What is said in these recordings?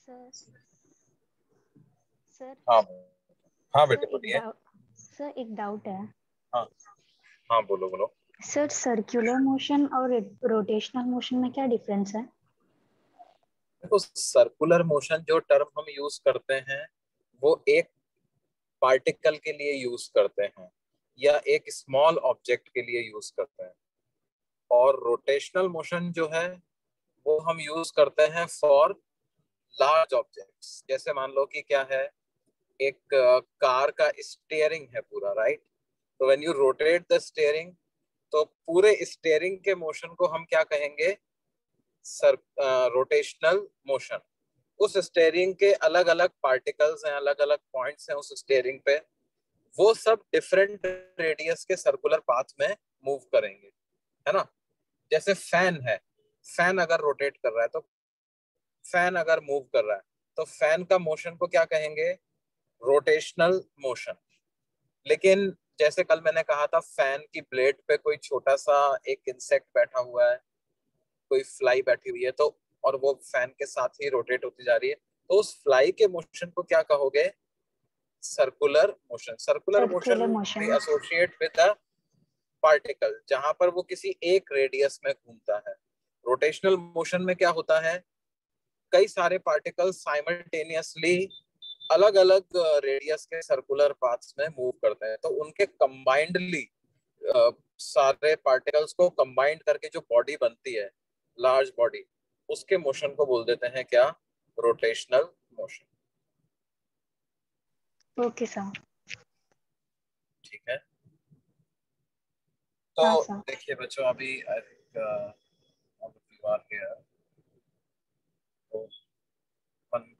Sir sir हाँ हाँ बेटे सर बोलिए। एक डाउट है। हाँ हाँ बोलो बोलो। सर सर्कुलर मोशन और रोटेशनल मोशन में क्या डिफरेंस है? देखो, सर्कुलर मोशन जो टर्म हम यूज करते हैं वो एक पार्टिकल के लिए यूज करते हैं या एक स्मॉल ऑब्जेक्ट के लिए यूज करते हैं, और रोटेशनल मोशन जो है वो हम यूज करते हैं फॉर लार्ज ऑब्जेक्ट्स। जैसे मान लो कि क्या है, एक कार का स्टीयरिंग है पूरा, राइट? तो when you rotate the steering, तो पूरे स्टीयरिंग के मोशन को हम क्या कहेंगे? Sir rotational motion. उस स्टीयरिंग के अलग अलग पार्टिकल्स हैं, अलग अलग पॉइंट्स हैं उस स्टीयरिंग पे, वो सब डिफरेंट रेडियस के सर्कुलर पाथ में मूव करेंगे, है ना? जैसे फैन है, फैन अगर रोटेट कर रहा है, तो फैन अगर मूव कर रहा है, तो फैन का मोशन को क्या कहेंगे? Rotational motion. लेकिन जैसे कल मैंने कहा था, फैन की ब्लेड पे कोई छोटा सा एक इंसेक्ट बैठा हुआ है, कोई फ्लाई बैठी हुई है, तो और वो फैन के साथ ही रोटेट होती जा रही है, तो उस फ्लाई के मोशन को क्या कहोगे? Circular motion. Circular circular motion motion. We associate with the particle जहां पर वो किसी एक रेडियस में घूमता है। रोटेशनल मोशन में क्या होता है? कई सारे पार्टिकल साइमल्टेनियसली अलग अलग रेडियस के सर्कुलर पाथ्स में मूव करते हैं, तो उनके कंबाइंडली सारे पार्टिकल्स को कंबाइंड करके जो बॉडी बनती है, लार्ज बॉडी, उसके मोशन को बोल देते हैं क्या? Rotational motion. Okay sir. ठीक है। हाँ तो सर। देखिए बच्चों, अभी I think you are here, तो अपन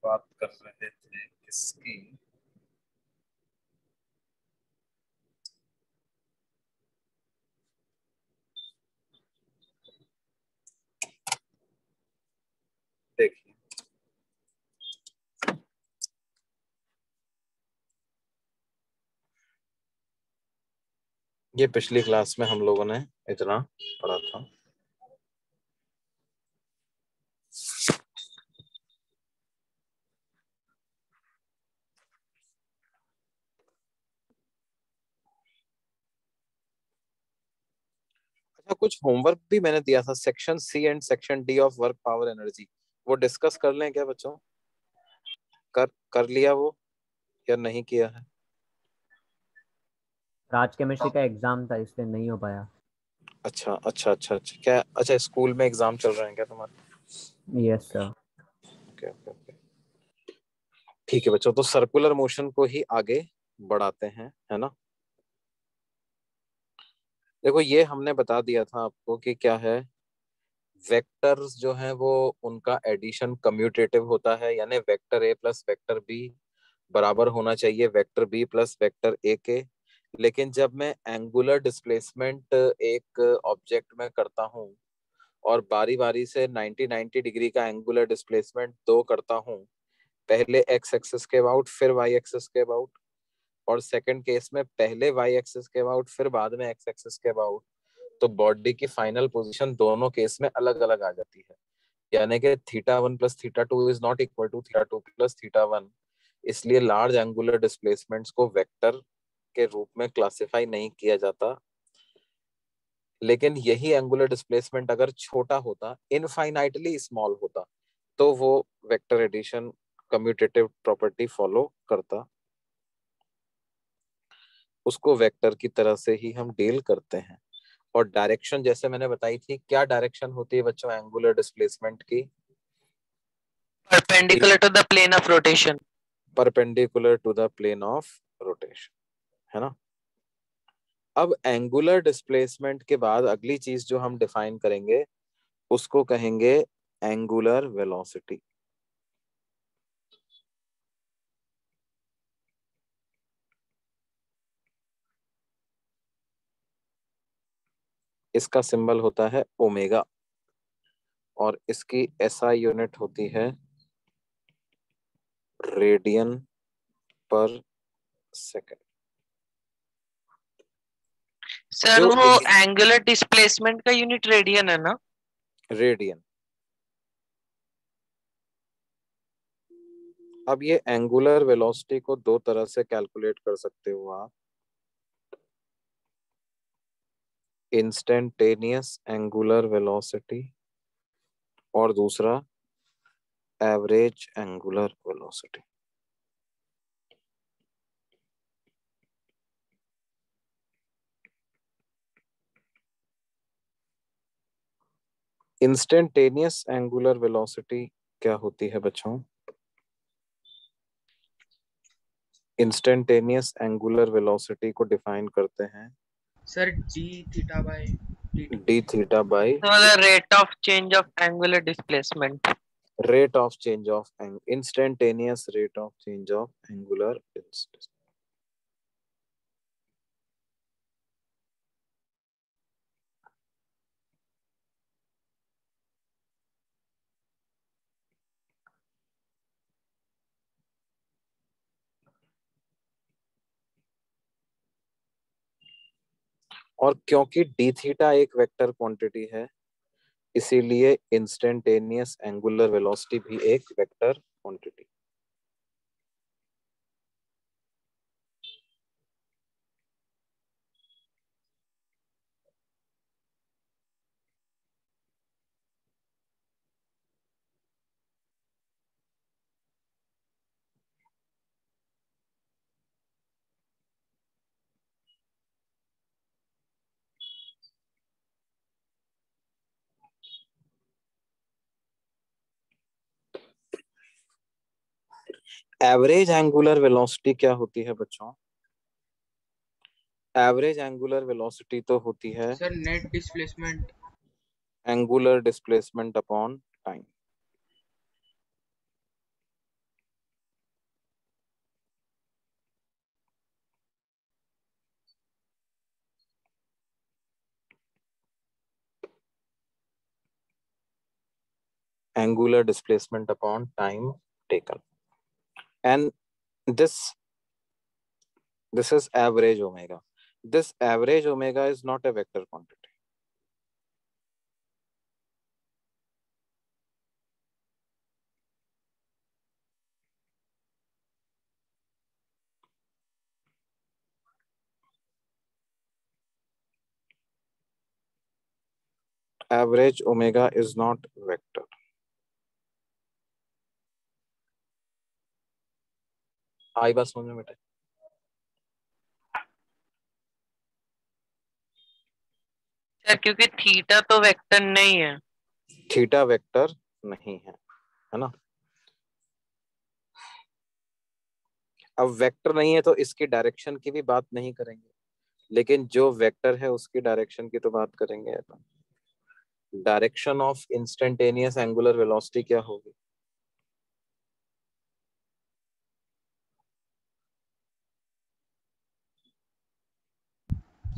बात कर रहे थे किसकी? देखिए, ये पिछली क्लास में हम लोगों ने इतना पढ़ा था। अच्छा, कुछ होमवर्क भी मैंने दिया था, section C and section D of work power energy, वो डिस्कस कर लें क्या बच्चों? कर कर लिया वो या नहीं किया है? आज केमिस्ट्री का एग्जाम था इसलिए नहीं हो पाया। अच्छा अच्छा अच्छा अच्छा, क्या अच्छा स्कूल में एग्जाम चल रहे हैं क्या तुम्हारे? Yes sir. Okay okay okay, ठीक है बच्चों, तो सर्कुलर मोशन को ही आगे बढ़ाते हैं, है ना? देखो, ये हमने बता दिया था आपको कि क्या है, वेक्टर्स जो हैं वो उनका एडिशन कम्यूटेटिव होता है, यानी vector A plus vector B बराबर होना चाहिए vector B plus vector A के। लेकिन जब मैं एंगुलर डिस्प्लेसमेंट एक ऑब्जेक्ट में करता हूँ और बारी बारी से 90 डिग्री का एंगुलर डिस्प्लेसमेंट दो करता हूँ, पहले एक्स एक्सिस के अबाउट फिर वाई एक्सिस के अबाउट, और सेकंड केस में पहले वाई एक्सिस के अबाउट फिर बाद में एक्स एक्सिस के अबाउट, तो बॉडी की फाइनल पोजीशन दोनों केस में अलग अलग आ जाती है। यानी कि theta one plus theta two is not equal to theta two plus theta one. इसलिए लार्ज एंगुलर डिस्प्लेसमेंट्स को वेक्टर के रूप में क्लासिफाई नहीं किया जाता। लेकिन यही एंगुलर डिस्प्लेसमेंट अगर छोटा होता, इनफाइनाइटली स्मॉल होता, तो वो vector addition commutative property follow करता। उसको वेक्टर की तरह से ही हम डील करते हैं। और डायरेक्शन जैसे मैंने बताई थी, क्या डायरेक्शन होती है बच्चों एंगुलर डिस्प्लेसमेंट की? Perpendicular to the plane of rotation. Perpendicular to the plane of rotation, है ना? अब एंगुलर डिस्प्लेसमेंट के बाद अगली चीज जो हम डिफाइन करेंगे उसको कहेंगे एंगुलर वेलोसिटी। इसका सिंबल होता है ओमेगा, और इसकी एसआई यूनिट होती है रेडियन पर सेकंड। सर जो वो एंगुलर डिस्प्लेसमेंट का यूनिट रेडियन है ना? रेडियन, अब ये एंगुलर वेलोसिटी को दो तरह से कैलकुलेट कर सकते हो आप। इंस्टेंटेनियस एंगुलर वेलोसिटी और दूसरा average angular velocity. Instantaneous angular velocity क्या होती है बच्चों? इंस्टेंटेनियस एंगुलर वेलोसिटी को डिफाइन करते हैं sir D theta by D theta by So the rate of change of angular displacement. rate of change of instantaneous rate of change of angular displacement। और क्योंकि D theta एक vector quantity है, इसीलिए instantaneous angular velocity भी एक vector quantity. Average angular velocity क्या होती है बच्चों? एवरेज एंगुलर वेलोसिटी तो होती है sir net displacement angular displacement upon time. Angular displacement upon time taken, and this is average omega. This average omega is not a vector quantity. Average omega is not vector. आई बात समझ में बेटा? Sir क्योंकि theta तो vector नहीं है। Theta vector नहीं है ना? अब वेक्टर नहीं है तो इसकी डायरेक्शन की भी बात नहीं करेंगे, लेकिन जो वेक्टर है उसकी डायरेक्शन की तो बात करेंगे अपन। Direction of instantaneous angular velocity क्या होगी?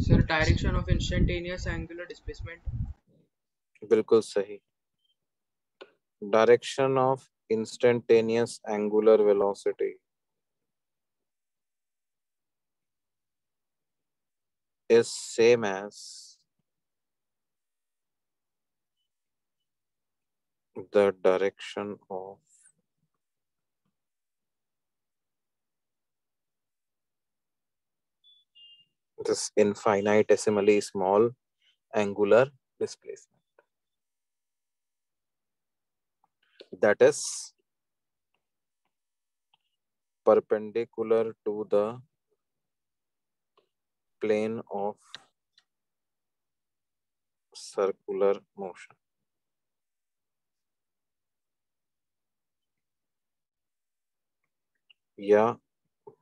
Sir direction of instantaneous angular displacement. बिल्कुल सही। Direction of instantaneous angular velocity is same as the direction of this infinitesimally small angular displacement, that is perpendicular to the plane of circular motion। या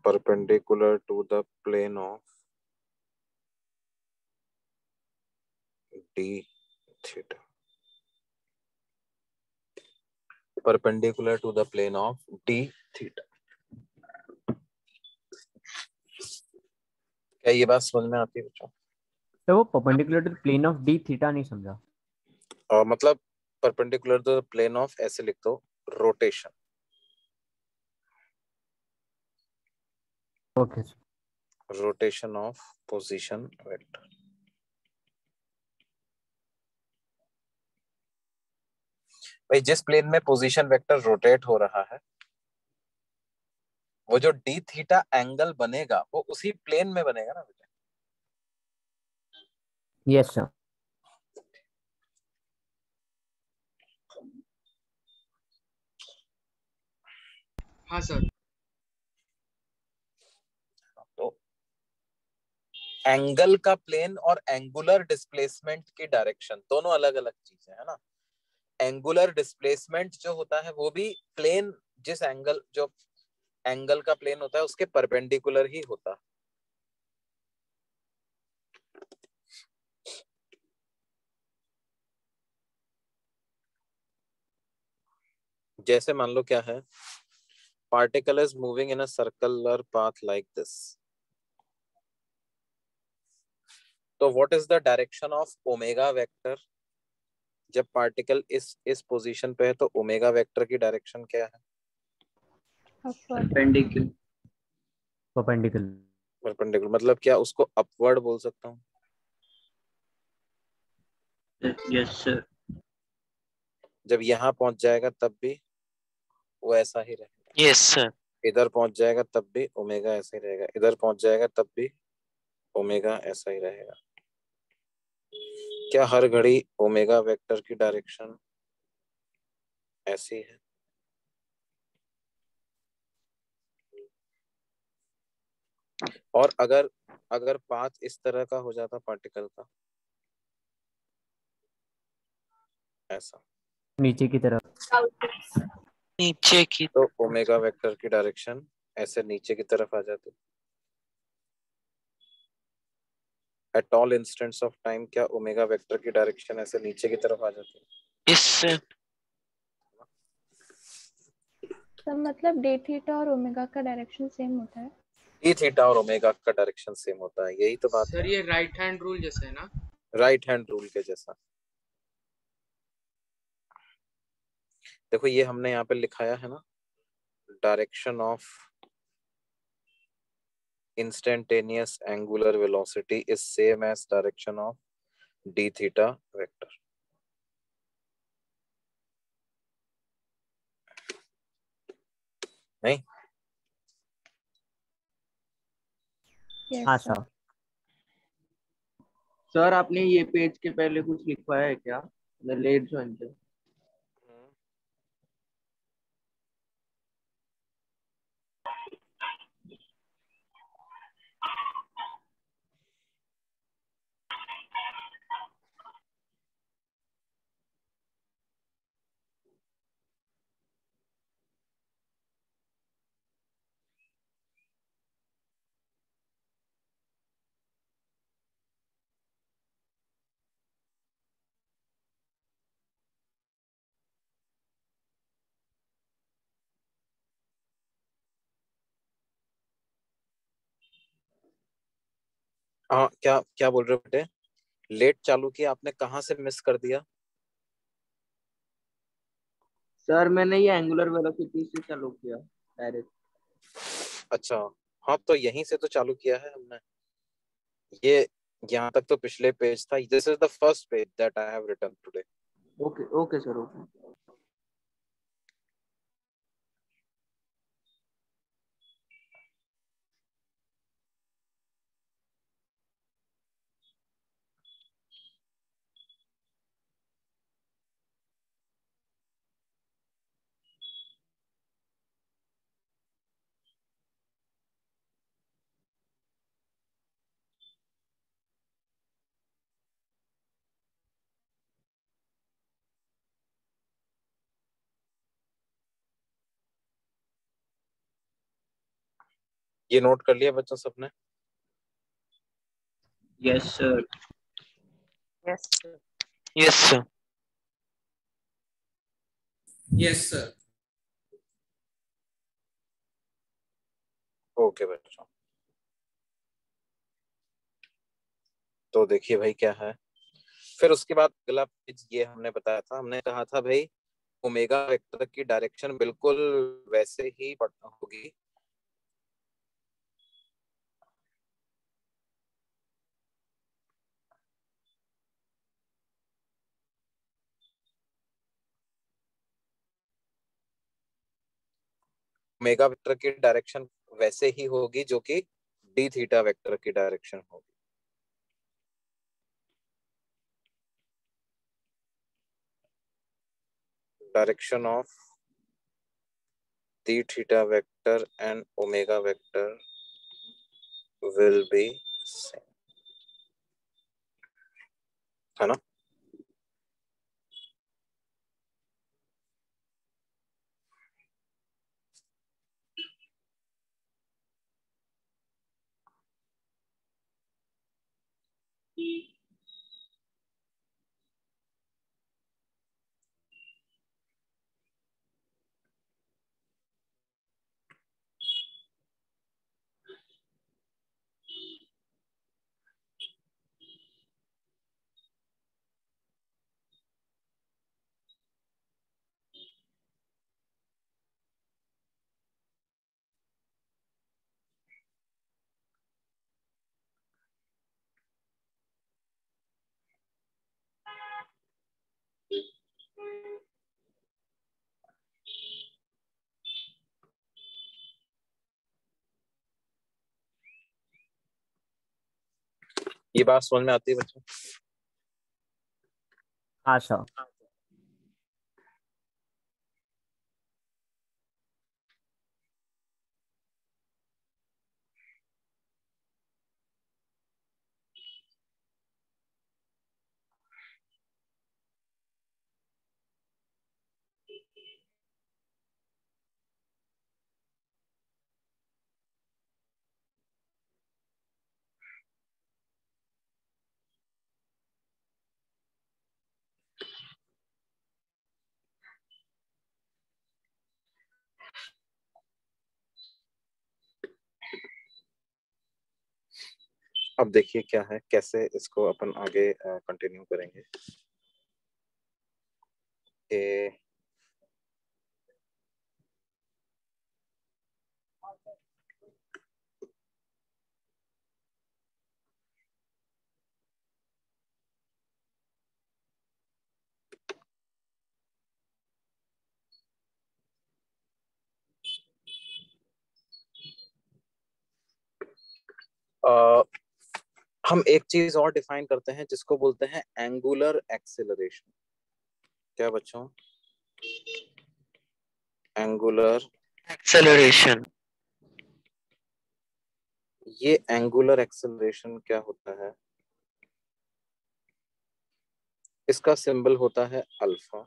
perpendicular to the plane of d theta, perpendicular to the plane of d theta। क्या ये बात समझ में आती है बच्चों? तो वो perpendicular to plane of d theta नहीं समझा। मतलब perpendicular to the plane of, ऐसे लिख दो, rotation. Okay sir. Rotation of position vector. भाई जिस प्लेन में पोजीशन वेक्टर रोटेट हो रहा है वो जो डी थीटा एंगल बनेगा वो उसी प्लेन में बनेगा ना बेटा। Yes sir. हाँ सर। तो एंगल का प्लेन और एंगुलर डिस्प्लेसमेंट की डायरेक्शन दोनों अलग अलग चीजें है ना। एंगुलर डिस्प्लेसमेंट जो होता है वो भी प्लेन, जिस एंगल जो एंगल का प्लेन होता है उसके परपेंडिकुलर ही होता है। जैसे मान लो क्या है, particle is moving in a circular path like this. तो what is the direction of omega vector? जब पार्टिकल इस पोजीशन पे है तो ओमेगा वेक्टर की डायरेक्शन क्या है? परपेंडिकुलर। परपेंडिकुलर। परपेंडिकुलर मतलब क्या, उसको अपवर्ड बोल सकता हूँ? Yes sir. जब यहाँ पहुंच जाएगा तब भी वो ऐसा ही रहेगा। Yes sir. इधर पहुंच जाएगा तब भी ओमेगा ऐसा ही रहेगा, इधर पहुंच जाएगा तब भी ओमेगा ऐसा ही रहेगा। क्या हर घड़ी ओमेगा वेक्टर की डायरेक्शन ऐसी है? और अगर अगर पाथ इस तरह का हो जाता पार्टिकल का, ऐसा नीचे की तरफ। नीचे की। तो ओमेगा वेक्टर की डायरेक्शन ऐसे नीचे की तरफ आ जाती। At all instants of time क्या ओमेगा वेक्टर की डायरेक्शन ऐसे नीचे की तरफ आ जाती है? इससे तो मतलब डी थीटा और ओमेगा का डायरेक्शन सेम होता है। डी थीटा और ओमेगा का डायरेक्शन सेम होता है, यही तो बात सर है। ये राइट हैंड रूल जैसा है ना? राइट हैंड रूल के जैसा। देखो ये हमने यहाँ पे लिखाया है ना, direction of instantaneous angular velocity is same as direction of d theta vector. नहीं? यस हाँ सर। सर। सर आपने ये पेज के पहले कुछ लिखवाया है क्या? मैं लेट ज्वाइन किया। हाँ, क्या क्या बोल रहे हो बेटे? लेट चालू किया आपने, कहाँ से मिस कर दिया? सर मैंने ये एंगुलर वेलोसिटी से चालू किया डायरेक्ट। अच्छा, हाँ तो यहीं से तो चालू किया है हमने। ये यहाँ तक तो पिछले पेज था। This is the first page that I have written today. Okay okay sir okay. ये नोट कर लिया बच्चों सबने? Yes sir. Yes sir. Yes sir. Yes sir. Okay बच्चों, तो देखिए भाई क्या है। फिर उसके बाद अगला पेज ये हमने बताया था, हमने कहा था भाई ओमेगा वेक्टर की डायरेक्शन बिल्कुल वैसे ही होगी। ओमेगा वेक्टर की डायरेक्शन वैसे ही होगी जो कि डी थीटा वेक्टर की डायरेक्शन होगी। Direction of d theta vector and omega vector will be same, है ना। ये बात समझ में आती है बच्चों? हाँ सर। अब देखिए क्या है, कैसे इसको अपन आगे कंटिन्यू करेंगे। हम एक चीज और डिफाइन करते हैं जिसको बोलते हैं एंगुलर एक्सेलरेशन। क्या बच्चों? Angular acceleration. ये एंगुलर एक्सेलरेशन क्या होता है? इसका सिंबल होता है अल्फा।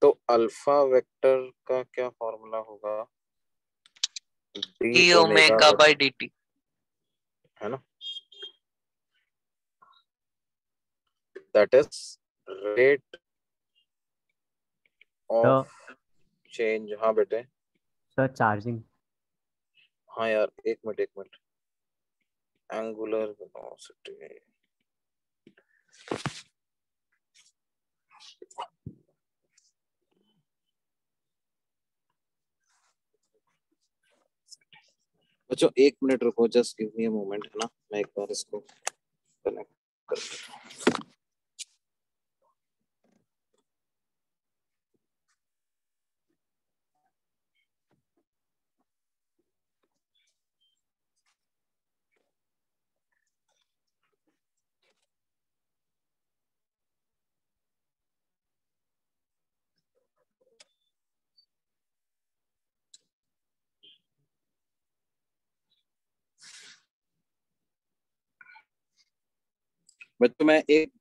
तो अल्फा वेक्टर का क्या फॉर्मूला होगा? ई ओमेगा बाई डी टी, है ना। That is rate of change. हाँ बेटे। Sir charging. हाँ यार, एक मिनट। एंगुलर वेलोसिटी, बच्चों 1 मिनट रुको, just give me a moment, है ना। मैं एक बार इसको कनेक्ट कर देता हूं। बच्चों मैं एक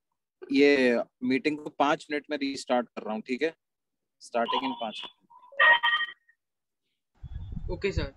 ये मीटिंग को 5 मिनट में रीस्टार्ट कर रहा हूँ, ठीक है। Starting in 5 minute. Okay sir.